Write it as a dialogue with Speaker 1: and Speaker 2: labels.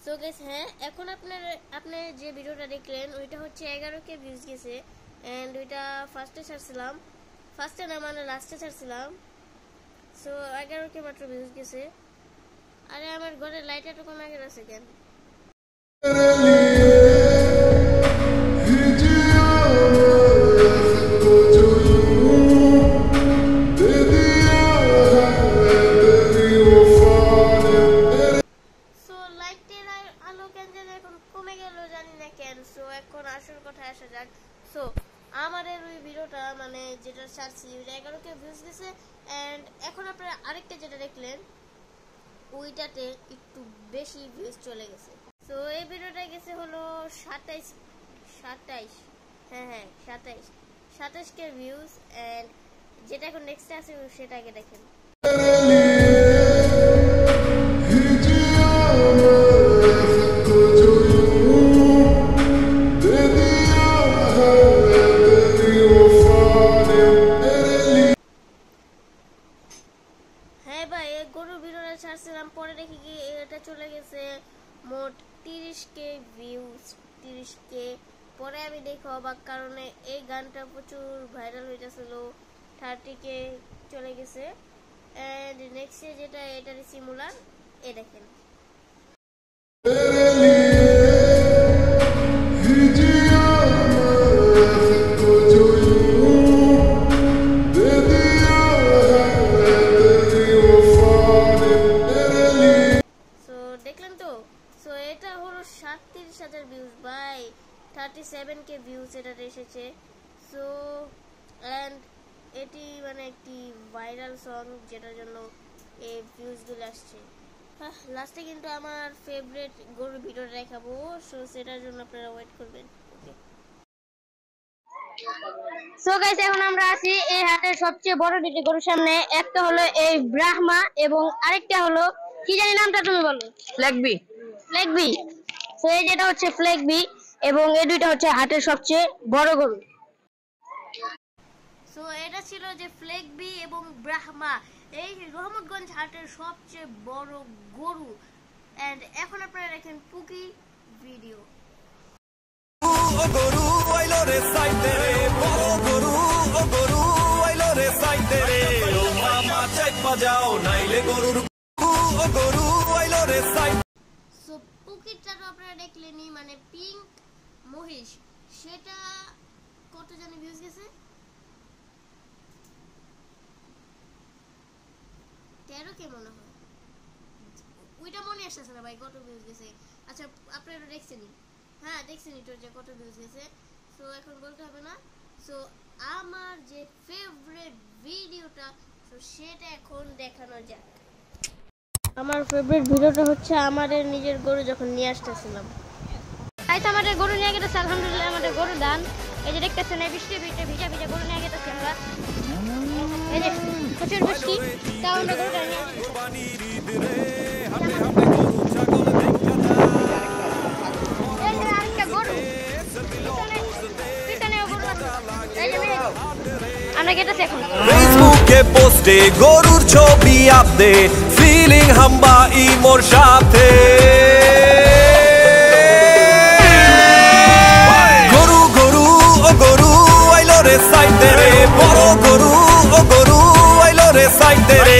Speaker 1: So guys হ্যাঁ, এখন আপনি যে ভিডিওটা দেখলেন ওইটা হচ্ছে 11k ভিউজ গেছে এন্ড ওইটা ফার্স্টে ছাড়ছিলাম, ফার্স্টে না মানে লাস্টে ছাড়ছিলাম। সো 11k মাত্র ভিউজ গেছে। আরে আমার ঘরের লাইট এত কমে গেছে কেন? এখন আসল কথায় আসা যাক। সো আমাদের ওই ভিডিওটা মানে যেটা ছাড়ছি 11k ভিউজ গেছে এন্ড এখন আপনারা আরেকটা যেটা দেখলেন ওইটাতে একটু বেশি ভিউজ চলে গেছে। সো এই ভিডিওটা গেছে হলো 27 হ্যাঁ 27k ভিউজ এন্ড যেটা এখন নেক্সটে আছে সেটা আগে দেখেন। গরু ভিডিওটা ছাড়ছিলাম, পরে দেখি কি এটা চলে গেছে মোট 30k ভিউজ, 30k। পরে আমি দেখি অবাক, কারণ এই গানটা প্রচুর ভাইরাল হইতেছিল, 30k চলে গেছে। এন্ড নেক্সট যেটা এটার সিমুলার এ দেখেন। সো এটা হলো 37,000 ভিউজ বাই 37k ভিউজ এটাতে এসেছে। সো এন্ড এটি মানে একটি ভাইরাল সং যেটার জন্য এই ভিউজগুলো আসছে। লাস্টে কিন্তু আমার ফেভারিট গরুর ভিডিও দেখাবো, সো সেটার জন্য আপনারা ওয়েট করবেন। ওকে
Speaker 2: সো গাইস এখন আমরা আছি এই হাটের সবচেয়ে বড় দুটি গরুর সামনে। একটা হলো এই ব্রাহ্মা এবং আরেকটা হলো কি জানি নামটা তুমি বলো।
Speaker 3: ফ্ল্যাগবি।
Speaker 2: সো এই যেটা হচ্ছে ফ্ল্যাগবি এবং এই দুইটা হচ্ছে হাটের সবচেয়ে বড় গরু।
Speaker 1: সো এটা ছিল যে ফ্ল্যাগবি এবং ব্রাহ্মা, এই রহমতগঞ্জ হাটের সবচেয়ে বড় গরু। এন্ড এখন আপনারা দেখেন পুকি ভিডিও।
Speaker 4: গরু আইলো রে সাইতে রে, বড় গরু গরু আইলো রে সাইতে রে, ও মামা চাইপা যাও নাইলে গরুর গরু আইলো রে সাইতে।
Speaker 1: সো পুকিটা তো আপনারা দেখলেনই, মানে পিঙ্ক মহিষ, সেটা কত জানি ভিউজ গেছে 13k মনে হয়, ওইটা মনে আসছে না ভাই কত ভিউজ গেছে। আচ্ছা আপনারা দেখছেনই, হ্যাঁ দেখছেনই তো যে কত ভিউজ গেছে। সো এখন বলতে হবে না। সো আমার যে ফেভারিট ভিডিওটা, সো সেটা এখন দেখানো যাক। আমার ফেভারিট ভিডিওটা হচ্ছে আমাদের নিজের গরু যখন নিয়ে আসতেছিলাম।
Speaker 2: তাই তো আমাদের গরু নিয়ে গেছে, আলহামদুলিল্লাহ আমাদের গরু দান। এই যে দেখতেছেন এই বৃষ্টি ভিজা গরু নিয়ে গেছে আমরা। এই যে প্রচুর বৃষ্টি, তাও আমরা গরুটা নিয়ে
Speaker 4: ফেসবুকে পোস্টে গরুর ছবি আপডেট, ফিলিং হাম্বা ইমোর সাথে। গরু গরু ও গরু আইলো রে সাইতে রে, বড় গরু ও গরু আইলো রে সাইতে রে।